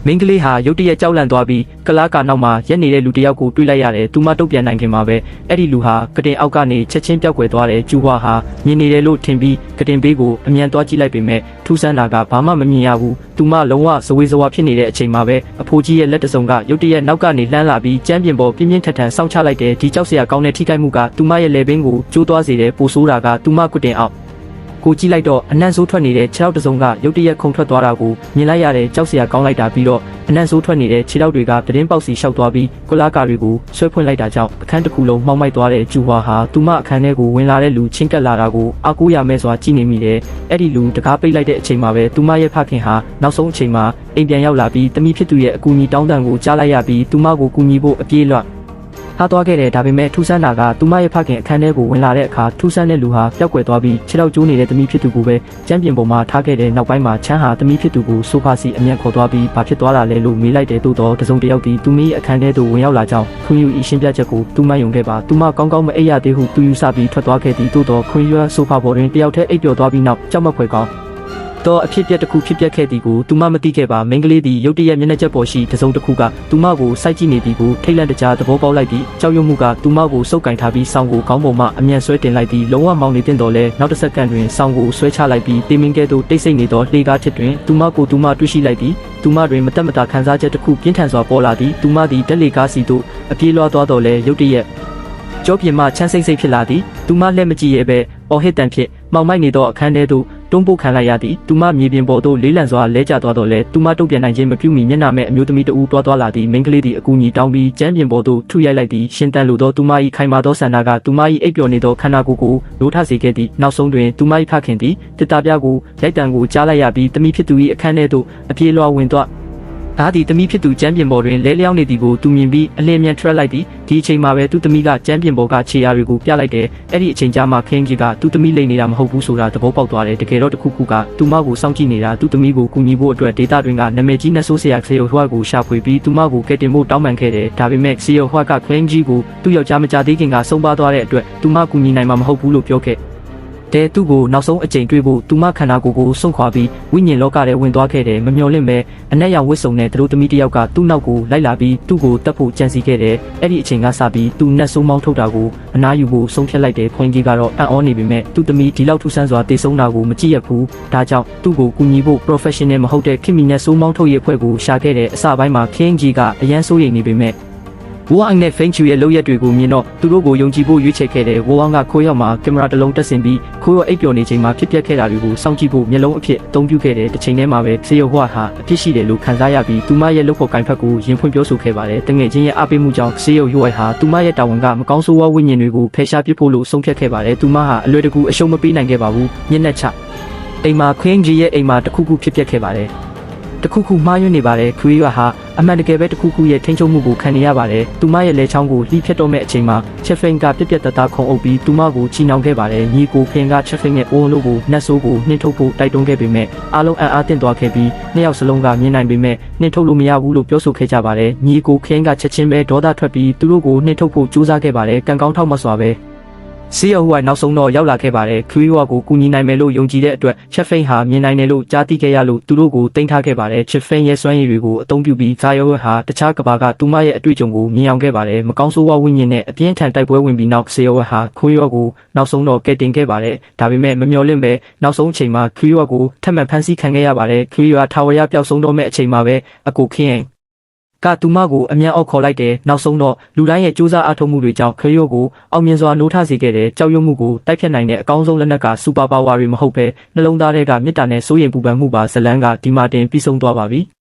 မင်းကလေးဟာရုတ်တရက်ကြောက်လန့်သွားပြီးကလားကာနောက်မှာရက်နေတဲ့လူတစ်ယောက်ကိုတွေ့လိုက်ရတယ်သူမတုတ်ပြန်နိုင်ခင်မှာပဲအဲ့ဒီလူဟာကတင်အောက်ကနေချက်ချင်းပြောက်ကွယ်သွားတယ်ကျူဟွာဟာမြင်နေတယ်လို့ထင်ပြီးကတင်ဘေးကိုအမြန်သွားကြည့်လိုက်ပေမဲ့ထူးဆန်းတာကဘာမှမမြင်ရဘူးသူမလုံးဝဇဝေဇဝါဖြစ်နေတဲ့အချိန်မှာပဲအဖိုးကြီးရဲ့လက်တစုံကရုတ်တရက်နောက်ကနေလှမ်းလာပြီးကြမ်းပြင်ပေါ်ပြင်းပြင်းထန်ထန်စောင့်ချလိုက်တယ်ဒီကြောက်စရာကောင်းတဲ့ထိခိုက်မှုကသူမရဲ့လေပင်ကိုကျိုးသွားစေတယ်ပိုဆိုးတာကသူမကတင်အောက်ကိုကြည့်လိုက်တော့အနံ့ဆိုးထွက်နေတဲ့ခြေထောက်တစုံကရုတ်တရက်ခုန်ထွက်သွားတာကိုမြင်လိုက်ရတဲ့ကြောက်စရာကောင်းလိုက်တာပြီးတော့အနံ့ဆိုးထွက်နေတဲ့ခြေထောက်တွေကတရင်ပေါက်စီလျှောက်သွားပြီးကလာကာတွေကိုဆွဲဖွင့်လိုက်တာကြောင့်အခန်းတစ်ခုလုံးမှောက်မိုက်သွားတဲ့ကျူဟွာဟာသူမအခန်းထဲကိုဝင်လာတဲ့လူချင်းကပ်လာတာကိုအကူရမဲ့စွာကြည့်နေမိတယ်အဲ့ဒီလူတကားပိတ်လိုက်တဲ့အချိန်မှာပဲသူမရဲ့ဖခင်ဟာနောက်ဆုံးအချိန်မှာအိမ်ပြန်ရောက်လာပြီးတမိဖြစ်သူရဲ့အကူအညီတောင်းတကိုကြားလိုက်ရပြီးသူမကိုကူညီဖို့အပြေးလွှတ်ထားသွားခဲ့တယ်ဒါပေမဲ့ထူးဆန်းတာကသူမရဲ့ဖခင်အခန်းထဲကိုဝင်လာတဲ့အခါထူးဆန်းတဲ့လူဟာပျောက်ကွယ်သွားပြီးခြေထောက်ကျိုးနေတဲ့သမီးဖြစ်သူကိုပဲကျမ်းပြင်ပေါ်မှာထားခဲ့တဲ့နောက်ပိုင်းမှာချမ်းဟာသမီးဖြစ်သူကိုဆိုဖာစီအမျက်ခေါ်သွားပြီးဘာဖြစ်သွားတာလဲလို့မေးလိုက်တဲ့သို့တော့တစုံတစ်ယောက်ဒီသူမရဲ့အခန်းထဲသို့ဝင်ရောက်လာကြောင်းခွန်ယူဤရှင်းပြချက်ကိုသူမယုံခဲ့ပါသူမကောင်းကောင်းမအိပ်ရသေးဟုသူယူဆပြီးထွက်သွားခဲ့သည်သို့တော့ခွန်ယူကဆိုဖာပေါ်တွင်တယောက်တည်းအိပ်ပျော်သွားပြီးနောက်ကြောက်မက်ဖွယ်ကောင်းတော့အဖြစ်ပြက်တစ်ခုဖြစ်ပျက်ခဲ့သည်ကိုသူမမသိခဲ့ပါမိန်းကလေးသည်ရုတ်တရက်မျက်နှာချက်ပေါ်ရှိတစုံတစ်ခုကသူမကိုစိုက်ကြည့်နေသည်ကိုထိတ်လန့်တကြားသဘောပေါက်လိုက်ပြီးကြောက်ရွံ့မှုကသူမကိုစုပ်ကင်ထားပြီးဆောင်းကိုခေါင်းပေါ်မှအမြန်ဆွဲတင်လိုက်ပြီးလုံးဝမောင်းနေတင်တော်လဲနောက်တစ်စက္ကန့်တွင်ဆောင်းကိုဆွဲချလိုက်ပြီးတေမင်းကဲ့သို့တိတ်ဆိတ်နေသောလှေကားထစ်တွင်သူမကိုသူမတွေ့ရှိလိုက်ပြီးသူမတွင်မတက်မတာခံစားချက်တစ်ခုပြင်းထန်စွာပေါ်လာသည်သူမသည်တက်လေကားစီသို့အပြေးလွှားသွားတော်လဲရုတ်တရက်ကြောပြင်မှချမ်းစိမ့်စိမ့်ဖြစ်လာသည်သူမလက်မကြည့်ရဲပဲအော်ဟစ်တန်ဖြစ်မှောင်မိုက်နေသောအခန်းထဲသို့တွန်းပို့ခံလိုက်ရသည်သူမမြေပြင်ပေါ်သို့လေးလံစွာလဲကျသွားတော့လဲသူမတုတ်ပြန်နိုင်ခြင်းမပြုမီမျက်နှာမဲ့အမျိုးသမီးတဦးတွားလာသည်မိန်းကလေးသည်အကူအညီတောင်းပြီးကျမ်းပြင်ပေါ်သို့ထုရိုက်လိုက်သည်ရှင်တန်လိုသောသူမ၏ခိုင်မာသောဆန္ဒကသူမ၏အိပ်ပျော်နေသောခန္ဓာကိုယ်ကိုလိုထစေခဲ့သည်နောက်ဆုံးတွင်သူမ၏ဖခင်သည်တစ်တာပြကိုရိုက်တံကိုကြားလိုက်ရပြီးသမီးဖြစ်သူ၏အခန်းထဲသို့အပြေးလွှာဝင်သွားဒါသည်သမီးဖြစ်သူကျမ်းပြင်ပေါ်တွင်လဲလျောင်းနေသည်ကိုသူမြင်ပြီးအလင်းမြန်ထွက်လိုက်သည်ဒီအချိန်မှာပဲသူသမီးကကျမ်းပြင်ပေါ်ကခြေရာတွေကိုပြလိုက်တယ်အဲ့ဒီအချိန်ကြာမှခင်းကြီးကသူသမီးလိမ့်နေတာမဟုတ်ဘူးဆိုတာသဘောပေါက်သွားတယ်တကယ်တော့တခုခုကသူမကိုစောင့်ကြည့်နေတာသူသမီးကိုကူညီဖို့အတွက်ဒေတာတွင်ကနာမည်ကြီးနတ်ဆိုးဆရာဆေယိုဟွာကိုရှာဖွေပြီးသူမကိုကယ်တင်ဖို့တောင်းပန်ခဲ့တယ်ဒါပေမဲ့ဆေယိုဟွာကခင်းကြီးကိုသူ့ယောက်ျားမကြသေးခင်ကဆုံးပါသွားတဲ့အတွက်သူမကူညီနိုင်မှာမဟုတ်ဘူးလို့ပြောခဲ့တဲ့သူ့ကိုနောက်ဆုံးအကြိမ်တွေ့ဖို့သူမခန္ဓာကိုယ်ကိုစွန့်ခွာပြီးဝိညာဉ်လောကထဲဝင်သွားခဲ့တယ်မမျှော်လင့်ပဲအနက်ရောင်ဝတ်စုံနဲ့သူတို့သမီးတစ်ယောက်ကသူ့နောက်ကိုလိုက်လာပြီးသူ့ကိုတတ်ဖို့ကြံစည်ခဲ့တယ်အဲ့ဒီအချိန်ကစပြီးသူနတ်ဆိုးမောင်းထုတ်တာကိုအနားယူဖို့ဆုံးဖြတ်လိုက်တယ်ခွန်ကြီးကတော့အံ့ဩနေပေမဲ့သူ့သမီးဒီလောက်ထူးဆန်းစွာတည်ဆုံးတာကိုမကြည့်ရဘူးဒါကြောင့်သူ့ကိုကူညီဖို့ professional မဟုတ်တဲ့ခင်မီနတ်ဆိုးမောင်းထုတ်ရေးအဖွဲ့ကိုရှာခဲ့တယ်အစပိုင်းမှာခင်းကြီးကအရန်ဆိုးရိမ်နေပေမဲ့ဝေါအောင်နဲ့ဖိန်ချူရဲ့လုပ်ရက်တွေကိုမြင်တော့သူတို့ကိုယုံကြည်ဖို့ရွေးချယ်ခဲ့တဲ့ဝေါအောင်ကခိုးရောက်မှာကင်မရာတစ်လုံးတက်ဆင်ပြီးခိုးရောက်အိပ်ပျော်နေချိန်မှာဖြစ်ပျက်ခဲ့တာတွေကိုစောင့်ကြည့်ဖို့မျက်လုံးအဖြစ်အသုံးပြုခဲ့တဲ့တစ်ချိန်တည်းမှာပဲဆေယိုဟွာဟာအဖြစ်ရှိတယ်လို့ခံစားရပြီးသူမရဲ့လုပ်ဖို့ကိုင်ဖက်ကိုရင်ဖွင့်ပြောဆိုခဲ့ပါတယ်တငယ်ချင်းရဲ့အားပေးမှုကြောင့်ဆေယိုဟွာဟာသူမရဲ့တာဝန်ကမကောင်းဆိုးဝါးဝိညာဉ်တွေကိုဖယ်ရှားပစ်ဖို့လို့ဆုံးဖြတ်ခဲ့ပါတယ်သူမဟာအလွယ်တကူအရှုံးမပေးနိုင်ခဲ့ပါဘူးမျက်နှာချအိမ်မှာခွင်းကြီးရဲ့အိမ်မှာတခုခုဖြစ်ပျက်ခဲ့ပါတယ်တခုခုမှားယွင်းနေပါတယ်ခရီးရွာဟာအမှန်တကယ်ပဲတခုခုရဲ့ထိန်းချုပ်မှုကိုခံနေရပါတယ်။သူမရဲ့လက်ချောင်းကိုလှိဖြတ်တော့မဲ့အချိန်မှာချက်ဖိန်ကပြက်ပြက်တသားခုံအုပ်ပြီးသူမကိုချီနှောင်ခဲ့ပါတယ်။ညီကိုဖင်ကချက်ဖိန်ရဲ့အိုးလုံးကိုနှက်ဆိုးကိုနှင်ထုတ်ဖို့တိုက်တွန်းခဲ့ပေမဲ့အားလုံးအံ့အားသင့်သွားခဲ့ပြီးနှစ်ယောက်စလုံးကမြင်နိုင်ပေမဲ့နှင်ထုတ်လို့မရဘူးလို့ပြောဆိုခဲ့ကြပါတယ်။ညီကိုခင်းကချက်ချင်းပဲဒေါသထွက်ပြီးသူတို့ကိုနှင်ထုတ်ဖို့ကြိုးစားခဲ့ပါတယ်။ကံကောင်းထောက်မစွာပဲဆေးရုံကနောက်ဆုံးတော့ရောက်လာခဲ့ပါတယ်ခရီးဝါကိုကူညီနိုင်မယ်လို့ယုံကြည်တဲ့အတွက်ချက်ဖိန်ဟာမြင်နိုင်တယ်လို့ကြားသိခဲ့ရလို့သူတို့ကိုတင်ထားခဲ့ပါတယ်ချက်ဖိန်ရဲ့စွမ်းရည်တွေကိုအသုံးပြုပြီးဇာယောဟာတခြားကဘာကသူမရဲ့အတွေ့အကြုံကိုမြင်အောင်ခဲ့ပါတယ်မကောင်းဆိုးဝါးဝိညာဉ်နဲ့အပြင်းထန်တိုက်ပွဲဝင်ပြီးနောက်ဆေးရုံဟာခရီးဝါကိုနောက်ဆုံးတော့ကယ်တင်ခဲ့ပါတယ်ဒါပေမဲ့မမျှော်လင့်ပဲနောက်ဆုံးအချိန်မှာခရီးဝါကိုထပ်မံဖမ်းဆီးခံခဲ့ရပါတယ်ခရီးဝါထာဝရပျောက်ဆုံးတော့မဲ့အချိန်မှာပဲအကိုခင်းကသူမကိုအမြန်အောက်ခေါ်လိုက်တယ်နောက်ဆုံးတော့လူတိုင်းရဲ့စူးစမ်းအားထုတ်မှုတွေကြောင့်ခရီးကိုအောင်မြင်စွာနိုးထစေခဲ့တဲ့ကြောက်ရွံ့မှုကိုတိုက်ဖြတ်နိုင်တဲ့အကောင်းဆုံးလက်နက်ကစူပါပါဝါတွေမဟုတ်ပဲနှလုံးသားထဲကမေတ္တာနဲ့စိုးရိမ်ပူပန်မှုပါဇလန်းကဒီမာတင်ပြီးဆုံးသွားပါပြီ